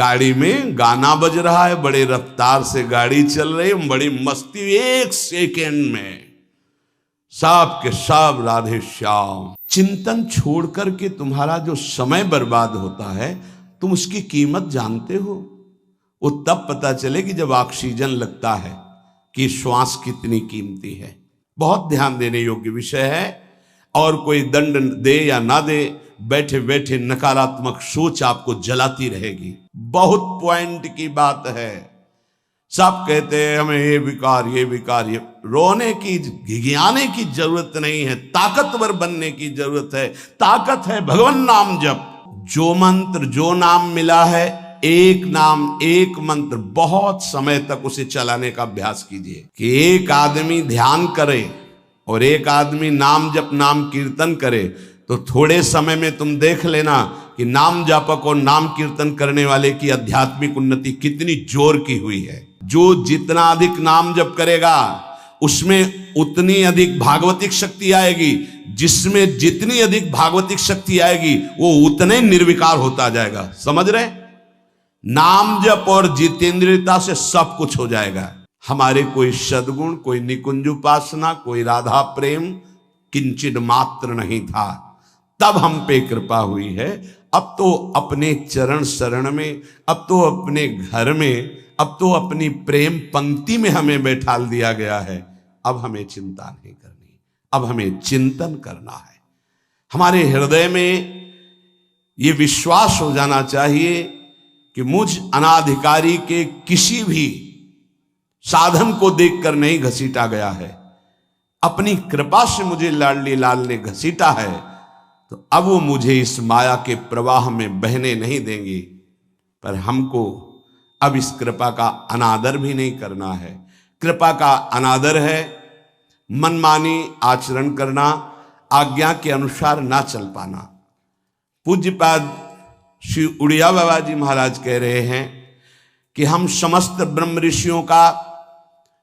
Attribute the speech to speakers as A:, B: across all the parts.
A: गाड़ी में गाना बज रहा है, बड़े रफ्तार से गाड़ी चल रही है, बड़ी मस्ती, 1 सेकेंड में सब के सब राधे श्याम। चिंतन छोड़ करके तुम्हारा जो समय बर्बाद होता है, तुम उसकी कीमत जानते हो? वो तब पता चले कि जब ऑक्सीजन लगता है कि श्वास कितनी कीमती है। बहुत ध्यान देने योग्य विषय है। और कोई दंड दे या ना दे, बैठे बैठे नकारात्मक सोच आपको जलाती रहेगी। बहुत पॉइंट की बात है। सब कहते हैं हमें ये विकार, ये विकार, ये रोने की, घिघियाने की जरूरत नहीं है, ताकतवर बनने की जरूरत है। ताकत है भगवान नाम जप। जो मंत्र, जो नाम मिला है, एक नाम, एक मंत्र, बहुत समय तक उसे चलाने का अभ्यास कीजिए। कि एक आदमी ध्यान करे और एक आदमी नाम जप, नाम कीर्तन करे, तो थोड़े समय में तुम देख लेना कि नाम जापक और नाम कीर्तन करने वाले की आध्यात्मिक उन्नति कितनी जोर की हुई है। जो जितना अधिक नाम जप करेगा उसमें उतनी अधिक भागवतिक शक्ति आएगी। जिसमें जितनी अधिक भागवतिक शक्ति आएगी वो उतने निर्विकार होता जाएगा। समझ रहे? नाम जप और जितेंद्रियता से सब कुछ हो जाएगा। हमारे कोई सद्गुण, कोई निकुंज उपासना, कोई राधा प्रेम किंचित मात्र नहीं था, तब हम पे कृपा हुई है। अब तो अपने चरण शरण में, अब तो अपने घर में, अब तो अपनी प्रेम पंक्ति में हमें बैठाल दिया गया है। अब हमें चिंता नहीं करनी, अब हमें चिंतन करना है। हमारे हृदय में ये विश्वास हो जाना चाहिए कि मुझ अनाधिकारी के किसी भी साधन को देखकर नहीं घसीटा गया है। अपनी कृपा से मुझे लाडली लाल ने घसीटा है, तो अब वो मुझे इस माया के प्रवाह में बहने नहीं देंगे। पर हमको अब इस कृपा का अनादर भी नहीं करना है। कृपा का अनादर है मनमानी आचरण करना, आज्ञा के अनुसार ना चल पाना। पूज्यपाद श्री उड़िया बाबा जी महाराज कह रहे हैं कि हम समस्त ब्रह्म ऋषियों का,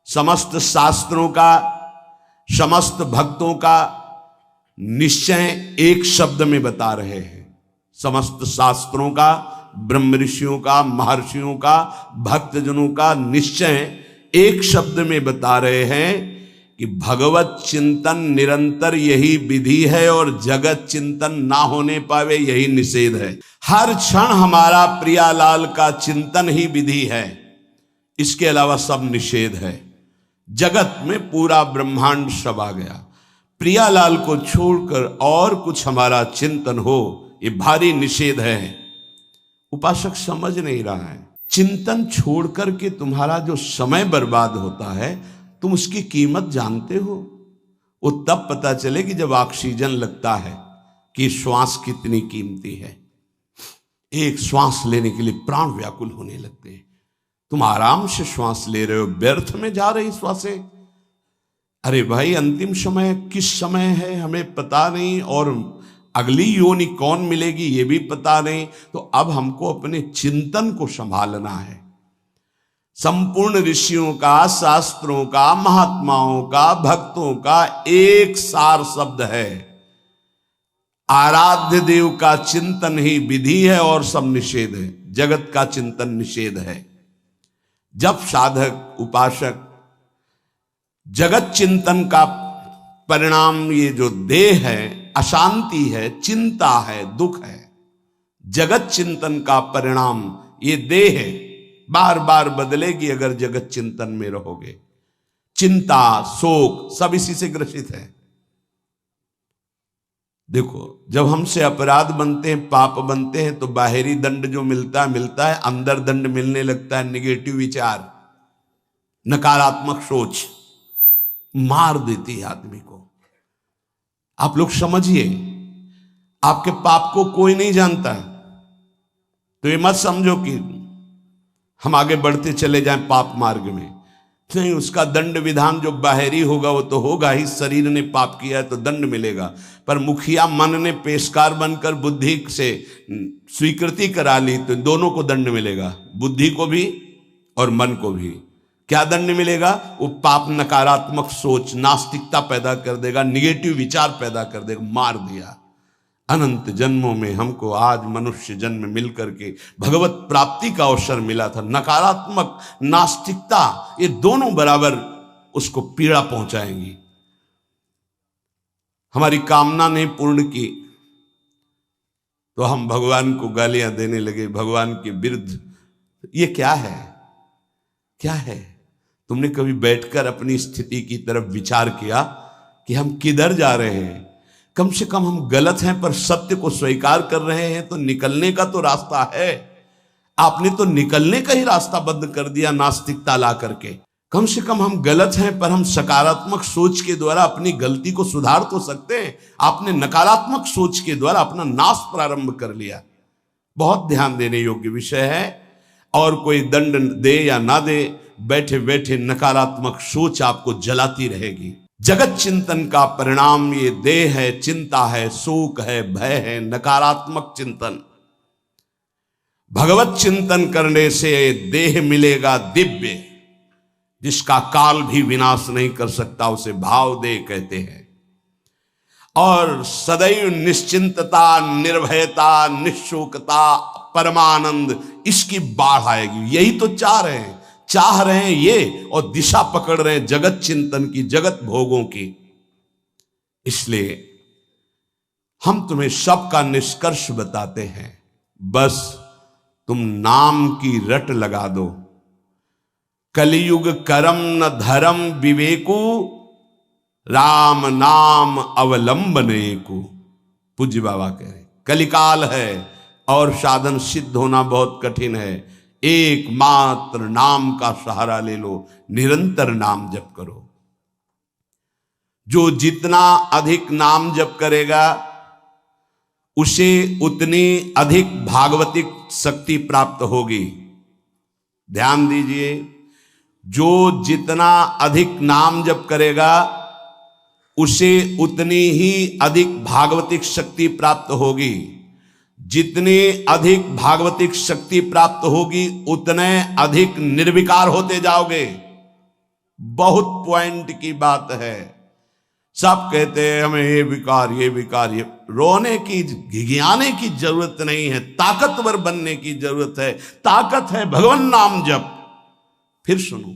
A: समस्त शास्त्रों का, समस्त भक्तों का निश्चय एक शब्द में बता रहे हैं। समस्त शास्त्रों का, ब्रह्म ऋषियों का, महर्षियों का, भक्तजनों का निश्चय एक शब्द में बता रहे हैं कि भगवत चिंतन निरंतर यही विधि है और जगत चिंतन ना होने पावे यही निषेध है। हर क्षण हमारा प्रियालाल का चिंतन ही विधि है, इसके अलावा सब निषेध है। जगत में पूरा ब्रह्मांड सब आ गया। प्रियालाल को छोड़कर और कुछ हमारा चिंतन हो, ये भारी निषेध है। उपासक समझ नहीं रहा है। चिंतन छोड़ करके तुम्हारा जो समय बर्बाद होता है, तुम उसकी कीमत जानते हो? वो तब पता चले कि जब ऑक्सीजन लगता है कि श्वास कितनी कीमती है। एक श्वास लेने के लिए प्राण व्याकुल होने लगते हैं। तुम आराम से श्वास ले रहे हो, व्यर्थ में जा रही श्वासें। अरे भाई, अंतिम समय किस समय है हमें पता नहीं, और अगली योनि कौन मिलेगी ये भी पता नहीं। तो अब हमको अपने चिंतन को संभालना है। संपूर्ण ऋषियों का, शास्त्रों का, महात्माओं का, भक्तों का एक सार शब्द है, आराध्य देव का चिंतन ही विधि है और सब निषेध है। जगत का चिंतन निषेध है। जब साधक उपासक जगत चिंतन का परिणाम, ये जो देह है, अशांति है, चिंता है, दुख है, जगत चिंतन का परिणाम ये देह है, बार बार बदलेगी अगर जगत चिंतन में रहोगे। चिंता, शोक सब इसी से ग्रसित है। देखो, जब हमसे अपराध बनते हैं, पाप बनते हैं, तो बाहरी दंड जो मिलता है, अंदर दंड मिलने लगता है। निगेटिव विचार, नकारात्मक सोच मार देती है आदमी को। आप लोग समझिए, आपके पाप को कोई नहीं जानता, तो ये मत समझो कि हम आगे बढ़ते चले जाएं पाप मार्ग में। नहीं, उसका दंड विधान जो बाहरी होगा वो तो होगा ही। शरीर ने पाप किया है तो दंड मिलेगा, पर मुखिया मन ने पेशकार बनकर बुद्धि से स्वीकृति करा ली तो दोनों को दंड मिलेगा, बुद्धि को भी और मन को भी। क्या दंड मिलेगा? वो पाप नकारात्मक सोच, नास्तिकता पैदा कर देगा, निगेटिव विचार पैदा कर देगा। मार दिया। अनंत जन्मों में हमको आज मनुष्य जन्म मिल करके भगवत प्राप्ति का अवसर मिला था। नकारात्मक, नास्तिकता, ये दोनों बराबर उसको पीड़ा पहुंचाएंगी। हमारी कामना नहीं पूर्ण की तो हम भगवान को गालियां देने लगे, भगवान के विरुद्ध। ये क्या है? क्या है? तुमने कभी बैठकर अपनी स्थिति की तरफ विचार किया कि हम किधर जा रहे हैं? कम से कम हम गलत हैं पर सत्य को स्वीकार कर रहे हैं तो निकलने का तो रास्ता है। आपने तो निकलने का ही रास्ता बंद कर दिया नास्तिकता ला करके। कम से कम हम गलत हैं पर हम सकारात्मक सोच के द्वारा अपनी गलती को सुधार तो सकते हैं। आपने नकारात्मक सोच के द्वारा अपना नाश प्रारंभ कर लिया। बहुत ध्यान देने योग्य विषय है। और कोई दंड दे या ना दे, बैठे बैठे नकारात्मक सोच आपको जलाती रहेगी। जगत चिंतन का परिणाम ये देह है, चिंता है, शोक है, भय है, नकारात्मक चिंतन। भगवत चिंतन करने से देह मिलेगा दिव्य, जिसका काल भी विनाश नहीं कर सकता, उसे भाव देह कहते हैं। और सदैव निश्चिंतता, निर्भयता, निशोकता, परमानंद, इसकी बाढ़ आएगी। यही तो चाह रहे हैं ये, और दिशा पकड़ रहे हैं जगत चिंतन की, जगत भोगों की। इसलिए हम तुम्हें सबका निष्कर्ष बताते हैं, बस तुम नाम की रट लगा दो। कलियुग करम न धर्म विवेकु, राम नाम अवलंबने को। पूज्य बाबा कह रहे कलिकाल है और साधन सिद्ध होना बहुत कठिन है। एकमात्र नाम का सहारा ले लो, निरंतर नाम जप करो। जो जितना अधिक नाम जप करेगा उसे उतनी अधिक भागवतिक शक्ति प्राप्त होगी। ध्यान दीजिए, जो जितना अधिक नाम जप करेगा उसे उतनी ही अधिक भागवतिक शक्ति प्राप्त होगी। जितनी अधिक भागवतिक शक्ति प्राप्त होगी उतने अधिक निर्विकार होते जाओगे। बहुत पॉइंट की बात है। सब कहते हैं हमें ये विकार, ये विकार, ये रोने की, घिघियाने की जरूरत नहीं है, ताकतवर बनने की जरूरत है। ताकत है भगवान नाम जप। फिर सुनो,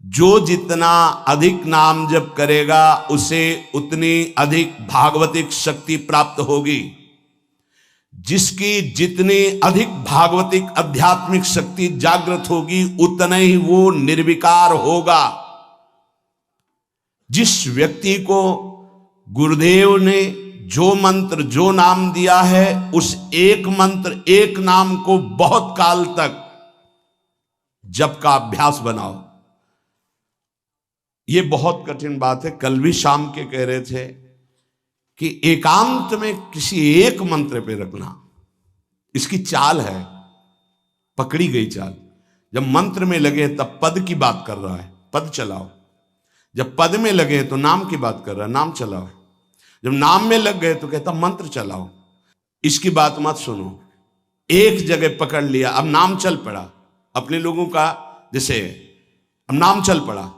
A: जो जितना अधिक नाम जप करेगा उसे उतनी अधिक भागवतिक शक्ति प्राप्त होगी। जिसकी जितनी अधिक भागवतिक आध्यात्मिक शक्ति जागृत होगी उतना ही वो निर्विकार होगा। जिस व्यक्ति को गुरुदेव ने जो मंत्र, जो नाम दिया है, उस एक मंत्र, एक नाम को बहुत काल तक जप का अभ्यास बनाओ। ये बहुत कठिन बात है। कल भी शाम के कह रहे थे कि एकांत में किसी एक मंत्र पे रखना, इसकी चाल है, पकड़ी गई चाल। जब मंत्र में लगे तब पद की बात कर रहा है, पद चलाओ। जब पद में लगे तो नाम की बात कर रहा है, नाम चलाओ। जब नाम में लग गए तो कहता मंत्र चलाओ। इसकी बात मत सुनो। एक जगह पकड़ लिया, अब नाम चल पड़ा। अपने लोगों का जैसे अब नाम चल पड़ा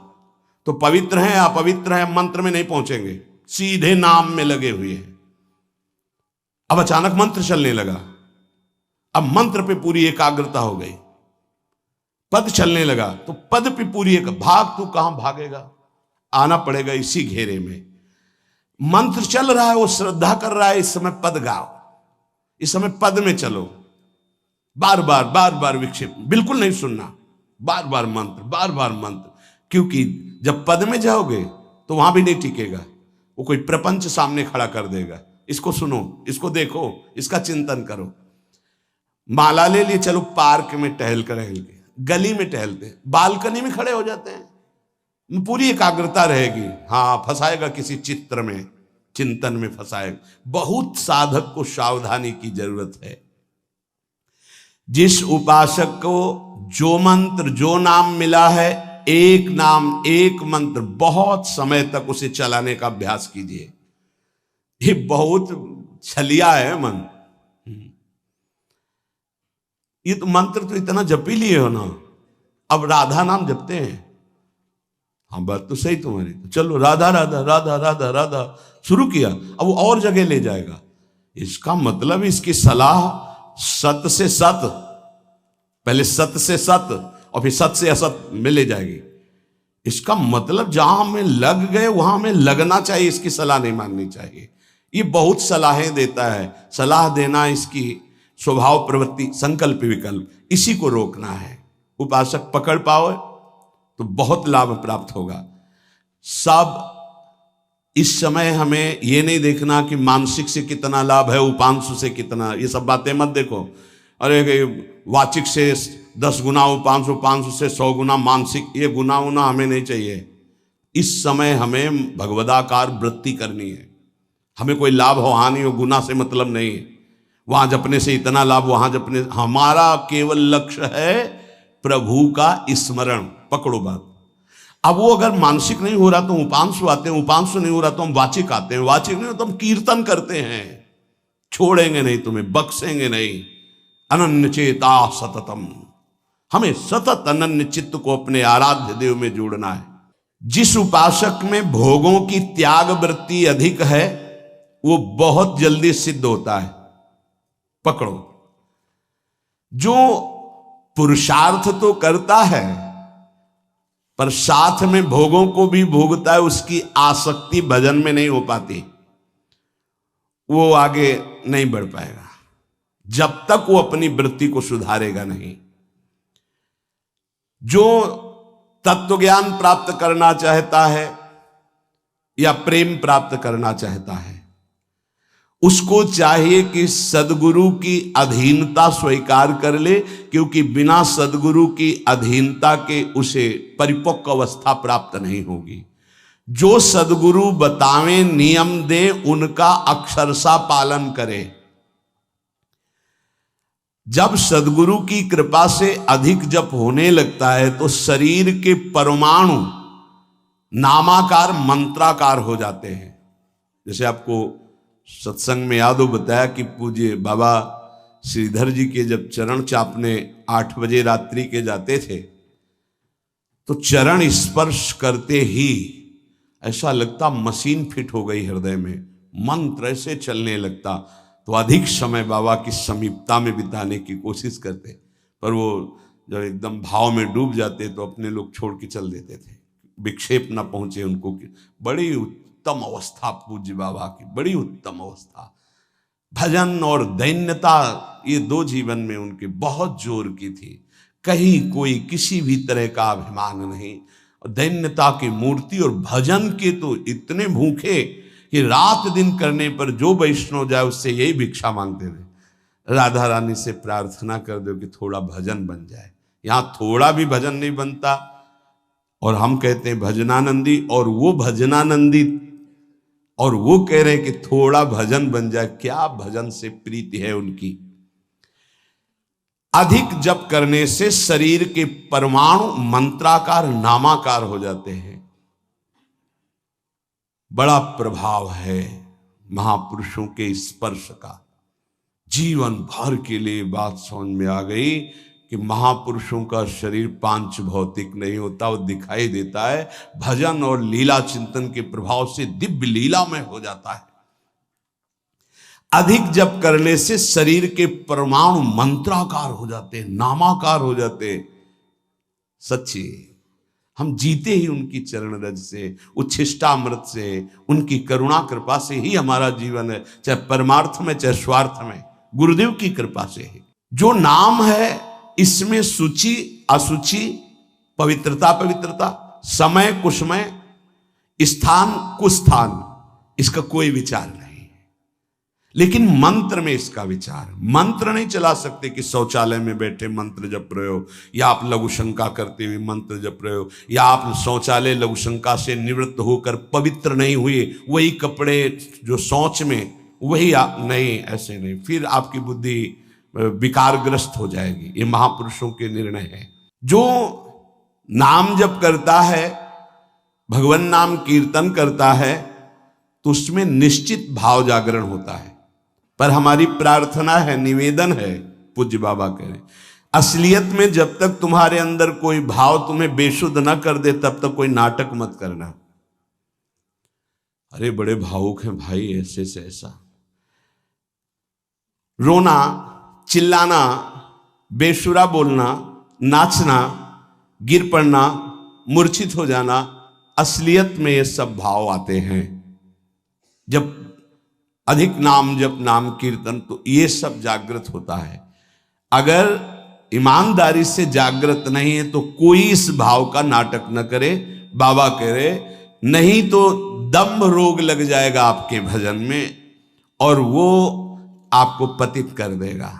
A: तो पवित्र हैं अपवित्र हैं मंत्र में नहीं पहुंचेंगे, सीधे नाम में लगे हुए हैं। अब अचानक मंत्र चलने लगा, अब मंत्र पे पूरी एकाग्रता हो गई। पद चलने लगा तो पद पे पूरी एक भाग, तो कहां भागेगा, आना पड़ेगा इसी घेरे में। मंत्र चल रहा है, वो श्रद्धा कर रहा है, इस समय पद गाओ, इस समय पद में चलो। बार बार विक्षेप बिल्कुल नहीं सुनना, बार बार मंत्र, बार बार मंत्र। क्योंकि जब पद में जाओगे तो वहां भी नहीं टिकेगा, वो कोई प्रपंच सामने खड़ा कर देगा। इसको सुनो, इसको देखो, इसका चिंतन करो। माला ले लिए, चलो पार्क में टहल कर रहेंगे, गली में टहलते हैं, बालकनी में खड़े हो जाते हैं, पूरी एकाग्रता रहेगी। हाँ, फंसाएगा किसी चित्र में, चिंतन में फंसाएगा। बहुत साधक को सावधानी की जरूरत है। जिस उपासक को जो मंत्र, जो नाम मिला है, एक नाम, एक मंत्र, बहुत समय तक उसे चलाने का अभ्यास कीजिए। ये बहुत छलिया है मन। ये तो मंत्र तो इतना जप ही लिए हो ना, अब राधा नाम जपते हैं। हाँ, बात तो सही तुम्हारी। तो चलो राधा राधा राधा राधा राधा शुरू किया, अब वो और जगह ले जाएगा। इसका मतलब इसकी सलाह सत से सत, पहले सत से सत और फिर सत से असत में ले जाएगी। इसका मतलब जहां हमें लग गए वहां हमें लगना चाहिए, इसकी सलाह नहीं माननी चाहिए। ये बहुत सलाहें देता है, सलाह देना इसकी स्वभाव प्रवृत्ति संकल्प विकल्प, इसी को रोकना है। उपासक पकड़ पाओ तो बहुत लाभ प्राप्त होगा। सब इस समय हमें ये नहीं देखना कि मानसिक से कितना लाभ है, उपांशु से कितना, ये सब बातें मत देखो। अरे वाचिक से 10 गुना उपांशु, उपांशु से 100 गुना मानसिक, ये गुना उना हमें नहीं चाहिए। इस समय हमें भगवदाकार वृत्ति करनी है। हमें कोई लाभ हो हानि हो, गुना से मतलब नहीं है। वहां जपने से इतना लाभ, वहां जपने, हमारा केवल लक्ष्य है प्रभु का स्मरण। पकड़ो बात। अब वो अगर मानसिक नहीं हो रहा तो उपांशु आते हैं, उपांशु नहीं हो रहा तो हम वाचिक आते हैं, वाचिक नहीं हो तो हम कीर्तन करते हैं। छोड़ेंगे नहीं तुम्हें, बख्शेंगे नहीं। अनन्य चेता सततम, हमें सतत अनन्य चित्त को अपने आराध्य देव में जोड़ना है। जिस उपासक में भोगों की त्याग वृत्ति अधिक है वो बहुत जल्दी सिद्ध होता है। पकड़ो, जो पुरुषार्थ तो करता है पर साथ में भोगों को भी भोगता है, उसकी आसक्ति भजन में नहीं हो पाती, वो आगे नहीं बढ़ पाएगा जब तक वो अपनी वृत्ति को सुधारेगा नहीं। जो तत्व ज्ञान प्राप्त करना चाहता है या प्रेम प्राप्त करना चाहता है, उसको चाहिए कि सदगुरु की अधीनता स्वीकार कर ले, क्योंकि बिना सदगुरु की अधीनता के उसे परिपक्व अवस्था प्राप्त नहीं होगी। जो सदगुरु बतावे नियम दे उनका अक्षरशः पालन करे। जब सदगुरु की कृपा से अधिक जप होने लगता है तो शरीर के परमाणु नामाकार मंत्राकार हो जाते हैं। जैसे आपको सत्संग में याद हो बताया कि पूज्य बाबा श्रीधर जी के जब चरण चापने 8 बजे रात्रि के जाते थे तो चरण स्पर्श करते ही ऐसा लगता मशीन फिट हो गई हृदय में, मंत्र ऐसे चलने लगता। तो अधिक समय बाबा की समीपता में बिताने की कोशिश करते, पर वो जब एकदम भाव में डूब जाते तो अपने लोग छोड़ के चल देते थे, विक्षेप ना पहुंचे उनको। बड़ी उत्तम अवस्था पूज्य बाबा की, बड़ी उत्तम अवस्था। भजन और दैन्यता ये 2 जीवन में उनके बहुत जोर की थी। कहीं कोई किसी भी तरह का अभिमान नहीं, और दैन्यता की मूर्ति। और भजन के तो इतने भूखे कि रात दिन करने पर जो वैष्णव जाए उससे यही भिक्षा मांगते थे, राधा रानी से प्रार्थना कर दो कि थोड़ा भजन बन जाए। यहां थोड़ा भी भजन नहीं बनता और हम कहते हैं भजनानंदी, और वो भजनानंदी और वो कह रहे हैं कि थोड़ा भजन बन जाए। क्या भजन से प्रीति है उनकी। अधिक जप करने से शरीर के परमाणु मंत्राकार नामाकार हो जाते हैं। बड़ा प्रभाव है महापुरुषों के स्पर्श का। जीवन भर के लिए बात समझ में आ गई कि महापुरुषों का शरीर पांच भौतिक नहीं होता, वो दिखाई देता है। भजन और लीला चिंतन के प्रभाव से दिव्य लीला में हो जाता है। अधिक जप करने से शरीर के परमाणु मंत्राकार हो जाते हैं, नामाकार हो जाते हैं। सच्ची हम जीते ही उनकी चरण रज से, उच्छिष्टामृत से, उनकी करुणा कृपा से ही हमारा जीवन है, चाहे परमार्थ में चाहे स्वार्थ में, गुरुदेव की कृपा से ही। जो नाम है इसमें सूचि असुचि, पवित्रता पवित्रता, समय कुसमय, स्थान कुस्थान, इसका कोई विचार नहीं। लेकिन मंत्र में इसका विचार। मंत्र नहीं चला सकते कि शौचालय में बैठे मंत्र जप रहे हो, या आप लघु शंका करते हुए मंत्र जप रहे हो, या आप शौचालय लघु शंका से निवृत्त होकर पवित्र नहीं हुए, वही कपड़े जो शौच में वही आप नहीं, ऐसे नहीं, फिर आपकी बुद्धि विकारग्रस्त हो जाएगी। ये महापुरुषों के निर्णय है। जो नाम जप करता है, भगवान नाम कीर्तन करता है, तो उसमें निश्चित भाव जागरण होता है। पर हमारी प्रार्थना है, निवेदन है, पूज्य बाबा कह रहे, असलियत में जब तक तुम्हारे अंदर कोई भाव तुम्हें बेशुद्ध न कर दे तब तक कोई नाटक मत करना। अरे बड़े भावुक हैं भाई, ऐसे से ऐसा। रोना, चिल्लाना, बेसुरा बोलना, नाचना, गिर पड़ना, मूर्छित हो जाना, असलियत में ये सब भाव आते हैं जब अधिक नाम जप, नाम कीर्तन, तो ये सब जागृत होता है। अगर ईमानदारी से जागृत नहीं है तो कोई इस भाव का नाटक न करे। बाबा कह रहे नहीं तो दम्भ रोग लग जाएगा आपके भजन में और वो आपको पतित कर देगा।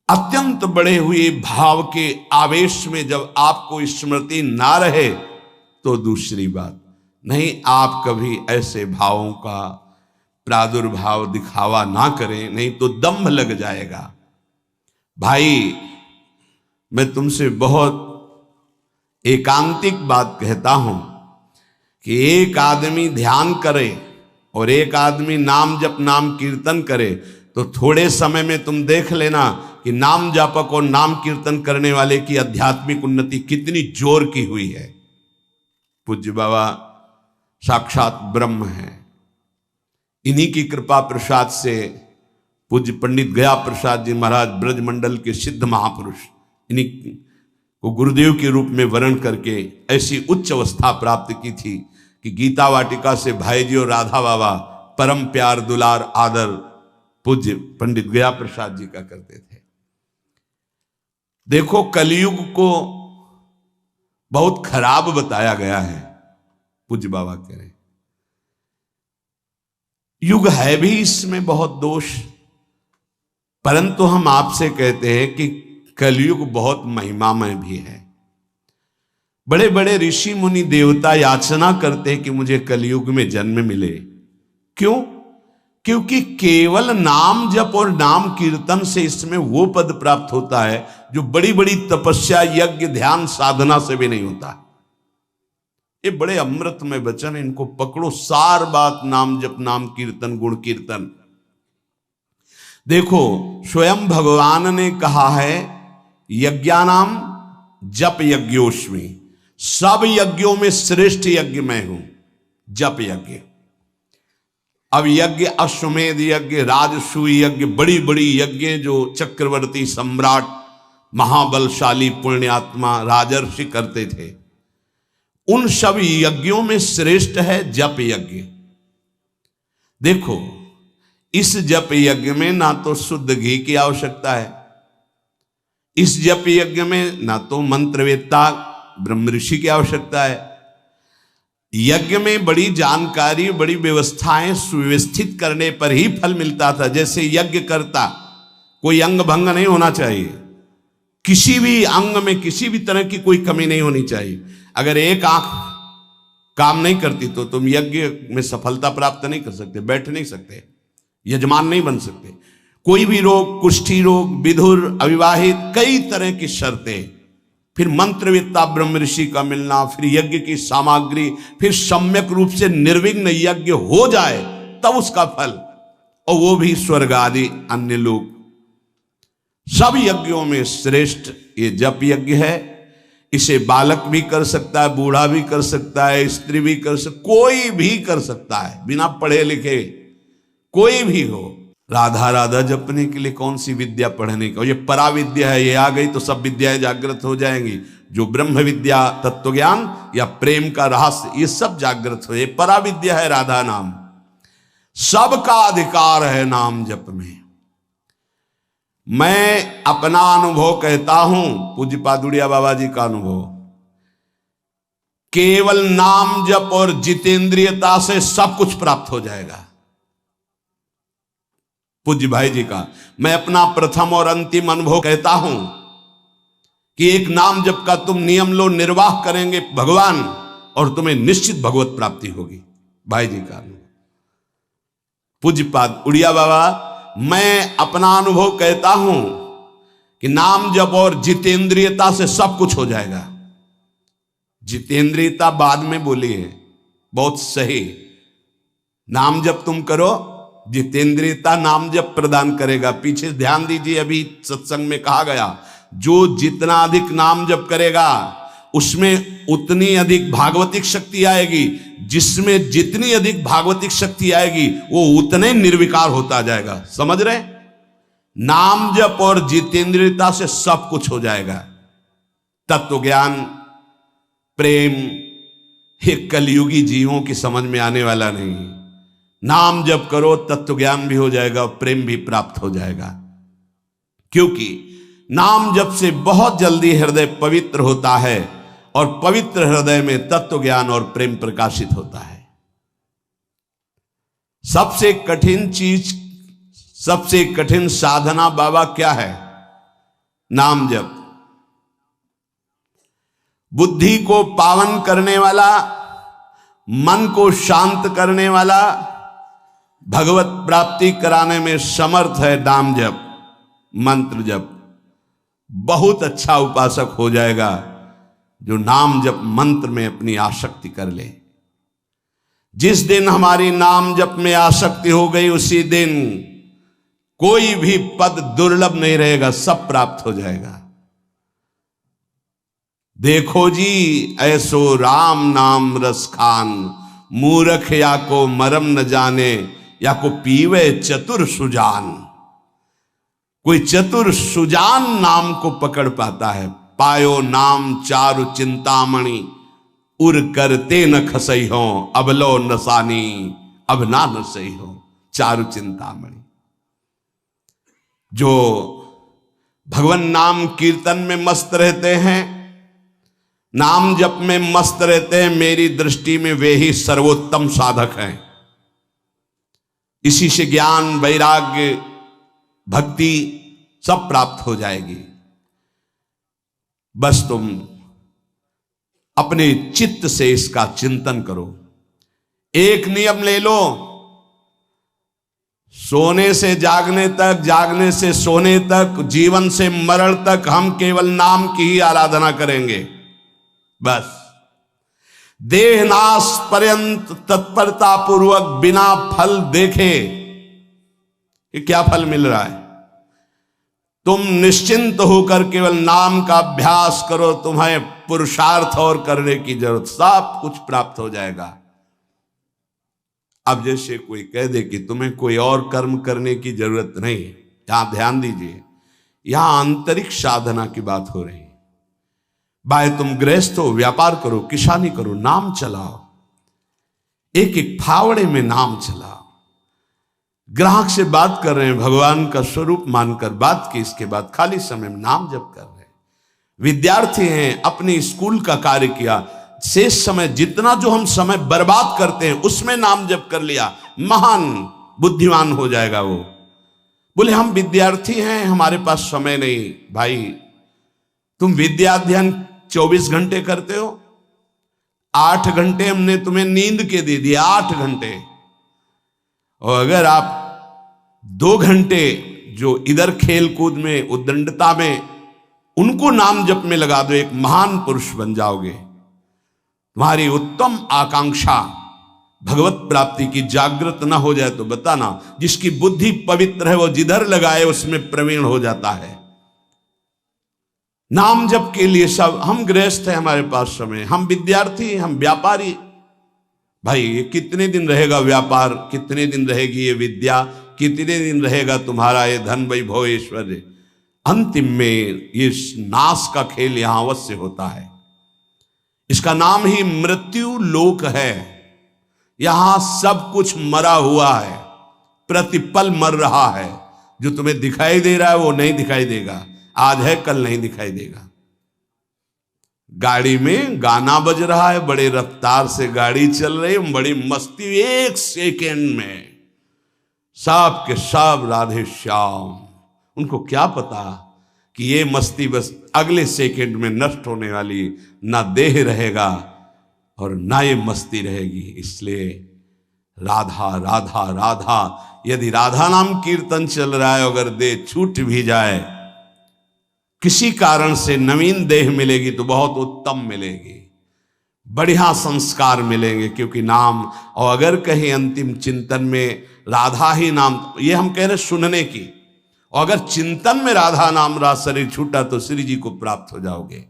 A: अत्यंत बढ़े हुए भाव के आवेश में जब आपको स्मृति ना रहे तो दूसरी बात नहीं, आप कभी ऐसे भावों का प्रादुर्भाव दिखावा ना करें, नहीं तो दम्भ लग जाएगा। भाई, मैं तुमसे बहुत एकांतिक बात कहता हूं कि एक आदमी ध्यान करे और एक आदमी नाम जप, नाम कीर्तन करे तो थोड़े समय में तुम देख लेना कि नाम जापक और नाम कीर्तन करने वाले की आध्यात्मिक उन्नति कितनी जोर की हुई है। पूज्य बाबा साक्षात ब्रह्म है। इन्हीं की कृपा प्रसाद से पूज्य पंडित गया प्रसाद जी महाराज ब्रजमंडल के सिद्ध महापुरुष, इन्हीं को गुरुदेव के रूप में वर्ण करके ऐसी उच्च अवस्था प्राप्त की थी कि गीता वाटिका से भाई जी और राधा बाबा परम प्यार, दुलार, आदर पूज्य पंडित गया प्रसाद जी का करते थे। देखो, कलयुग को बहुत खराब बताया गया है। पूज्य बाबा कह रहे युग है भी इसमें बहुत दोष, परंतु हम आपसे कहते हैं कि कलयुग बहुत महिमामय भी है। बड़े बड़े ऋषि मुनि देवता याचना करते हैं कि मुझे कलयुग में जन्म मिले। क्यों? क्योंकि केवल नाम जप और नाम कीर्तन से इसमें वो पद प्राप्त होता है जो बड़ी बड़ी तपस्या, यज्ञ, ध्यान, साधना से भी नहीं होता। ये बड़े अमृतमय वचन, इनको पकड़ो। सार बात नाम जप, नाम कीर्तन, गुण कीर्तन। देखो, स्वयं भगवान ने कहा है यज्ञानाम जप यज्ञोस्मि, सब यज्ञों में श्रेष्ठ यज्ञ मैं हूं, जप यज्ञ। अब यज्ञ, अश्वमेध यज्ञ, राजसूय यज्ञ, बड़ी बड़ी यज्ञ जो चक्रवर्ती सम्राट, महाबलशाली पुण्यात्मा राजर्षि करते थे, उन सब यज्ञों में श्रेष्ठ है जप यज्ञ। देखो, इस जप यज्ञ में ना तो शुद्ध घी की आवश्यकता है, इस जप यज्ञ में ना तो मंत्रवेत्ता ब्रह्म ऋषि की आवश्यकता है। यज्ञ में बड़ी जानकारी, बड़ी व्यवस्थाएं सुव्यवस्थित करने पर ही फल मिलता था। जैसे यज्ञ करता, कोई अंग भंग नहीं होना चाहिए, किसी भी अंग में किसी भी तरह की कोई कमी नहीं होनी चाहिए। अगर एक आंख काम नहीं करती तो तुम यज्ञ में सफलता प्राप्त नहीं कर सकते, बैठ नहीं सकते, यजमान नहीं बन सकते। कोई भी रोग, कुष्ठी रोग, विधुर, अविवाहित, कई तरह की शर्तें, फिर मंत्रवेत्ता ब्रह्म ऋषि का मिलना, फिर यज्ञ की सामग्री, फिर सम्यक रूप से निर्विघ्न यज्ञ हो जाए तब उसका फल, और वो भी स्वर्ग आदि अन्य लोग। सब यज्ञों में श्रेष्ठ ये जप यज्ञ है। इसे बालक भी कर सकता है, बूढ़ा भी कर सकता है, स्त्री भी कर सकता, कोई भी कर सकता है, बिना पढ़े लिखे कोई भी हो। राधा राधा जपने के लिए कौन सी विद्या पढ़ने का, ये परा विद्या है, ये आ गई तो सब विद्याएं जागृत हो जाएंगी। जो ब्रह्म विद्या, तत्व ज्ञान या प्रेम का रहस्य, ये सब जागृत हो, ये परा विद्या है राधा नाम। सबका अधिकार है नाम जप में। मैं अपना अनुभव कहता हूं, पूज्य पादुड़िया बाबा जी का अनुभव, केवल नाम जप और जितेंद्रियता से सब कुछ प्राप्त हो जाएगा। पूज्य भाई जी का मैं अपना प्रथम और अंतिम अनुभव कहता हूं कि एक नाम जप का तुम नियम लो, निर्वाह करेंगे भगवान, और तुम्हें निश्चित भगवत प्राप्ति होगी। भाई जी का अनुभव। पूज्य पाद उड़िया बाबा, मैं अपना अनुभव कहता हूं कि नाम जप और जितेंद्रियता से सब कुछ हो जाएगा। जितेंद्रियता बाद में बोली है, बहुत सही। नाम जप तुम करो, जितेंद्रियता नाम जप प्रदान करेगा। पीछे ध्यान दीजिए, अभी सत्संग में कहा गया, जो जितना अधिक नाम जप करेगा उसमें उतनी अधिक भागवतिक शक्ति आएगी, जिसमें जितनी अधिक भागवतिक शक्ति आएगी वो उतने निर्विकार होता जाएगा। समझ रहे? नाम जप और जितेंद्रियता से सब कुछ हो जाएगा। तत्व ज्ञान, प्रेम, ये कलयुगी जीवों की समझ में आने वाला नहीं। नाम जप करो, तत्व ज्ञान भी हो जाएगा, प्रेम भी प्राप्त हो जाएगा। क्योंकि नाम जप से बहुत जल्दी हृदय पवित्र होता है और पवित्र हृदय में तत्व ज्ञान और प्रेम प्रकाशित होता है। सबसे कठिन चीज, सबसे कठिन साधना बाबा क्या है? नाम जप। बुद्धि को पावन करने वाला, मन को शांत करने वाला, भगवत प्राप्ति कराने में समर्थ है नाम जप, मंत्र जप। बहुत अच्छा उपासक हो जाएगा जो नाम जप मंत्र में अपनी आसक्ति कर ले। जिस दिन हमारी नाम जप में आसक्ति हो गई, उसी दिन कोई भी पद दुर्लभ नहीं रहेगा, सब प्राप्त हो जाएगा। देखो जी ऐसो राम नाम रस खान, मूर्ख या को मरम न जाने, या को पीवे चतुर सुजान। कोई चतुर सुजान नाम को पकड़ पाता है। पायो नाम चारु चिंतामणि, उर करते न खसई हो, अबलो नसानी अब ना नसई हो। चारु चिंतामणि जो भगवान नाम कीर्तन में मस्त रहते हैं, नाम जप में मस्त रहते हैं, मेरी दृष्टि में वे ही सर्वोत्तम साधक हैं। इसी से ज्ञान, वैराग्य, भक्ति सब प्राप्त हो जाएगी। बस तुम अपने चित्त से इसका चिंतन करो। एक नियम ले लो, सोने से जागने तक, जागने से सोने तक, जीवन से मरण तक हम केवल नाम की ही आराधना करेंगे। बस देहनाश पर्यंत तत्परता पूर्वक बिना फल देखे कि क्या फल मिल रहा है, तुम निश्चिंत होकर केवल नाम का अभ्यास करो। तुम्हें पुरुषार्थ और करने की जरूरत, सब कुछ प्राप्त हो जाएगा। अब जैसे कोई कह दे कि तुम्हें कोई और कर्म करने की जरूरत नहीं, यहां ध्यान दीजिए, यहां आंतरिक साधना की बात हो रही है। भाई तुम गृहस्थ हो, व्यापार करो, किसानी करो, नाम चलाओ, एक एक फावड़े में नाम चलाओ। ग्राहक से बात कर रहे हैं, भगवान का स्वरूप मानकर बात की, इसके बाद खाली समय में नाम जप कर रहे हैं। विद्यार्थी हैं, अपने स्कूल का कार्य किया, शेष समय जितना जो हम समय बर्बाद करते हैं उसमें नाम जप कर लिया, महान बुद्धिमान हो जाएगा वो। बोले हम विद्यार्थी हैं, हमारे पास समय नहीं। भाई तुम विद्या अध्ययन 24 घंटे करते हो, 8 घंटे हमने तुम्हें नींद के दे दिए, 8 घंटे। और अगर आप 2 घंटे जो इधर खेल कूद में, उद्दंडता में, उनको नाम जप में लगा दो, एक महान पुरुष बन जाओगे। तुम्हारी उत्तम आकांक्षा भगवत प्राप्ति की जागृत ना हो जाए तो बताना। जिसकी बुद्धि पवित्र है वो जिधर लगाए उसमें प्रवीण हो जाता है। नाम जप के लिए सब, हम गृहस्थ हैं, हमारे पास समय, हम विद्यार्थी, हम व्यापारी। भाई ये कितने दिन रहेगा व्यापार, कितने दिन रहेगी ये विद्या, कितने दिन रहेगा तुम्हारा ये धन वैभव ऐश्वर्य। अंतिम में ये नाश का खेल यहां अवश्य होता है। इसका नाम ही मृत्यु लोक है। यहां सब कुछ मरा हुआ है, प्रतिपल मर रहा है। जो तुम्हें दिखाई दे रहा है वो नहीं दिखाई देगा, आज है कल नहीं दिखाई देगा। गाड़ी में गाना बज रहा है, बड़े रफ्तार से गाड़ी चल रही है, बड़ी मस्ती, 1 सेकेंड में सब के सब राधे श्याम। उनको क्या पता कि ये मस्ती बस अगले सेकेंड में नष्ट होने वाली, ना देह रहेगा और ना ये मस्ती रहेगी। इसलिए राधा राधा राधा, यदि राधा नाम कीर्तन चल रहा है, अगर देह छूट भी जाए, किसी कारण से नवीन देह मिलेगी तो बहुत उत्तम मिलेगी, बढ़िया संस्कार मिलेंगे। क्योंकि नाम, और अगर कहीं अंतिम चिंतन में राधा ही नाम, ये हम कह रहे सुनने की, और अगर चिंतन में राधा नाम रहा, शरीर छूटा तो श्री जी को प्राप्त हो जाओगे।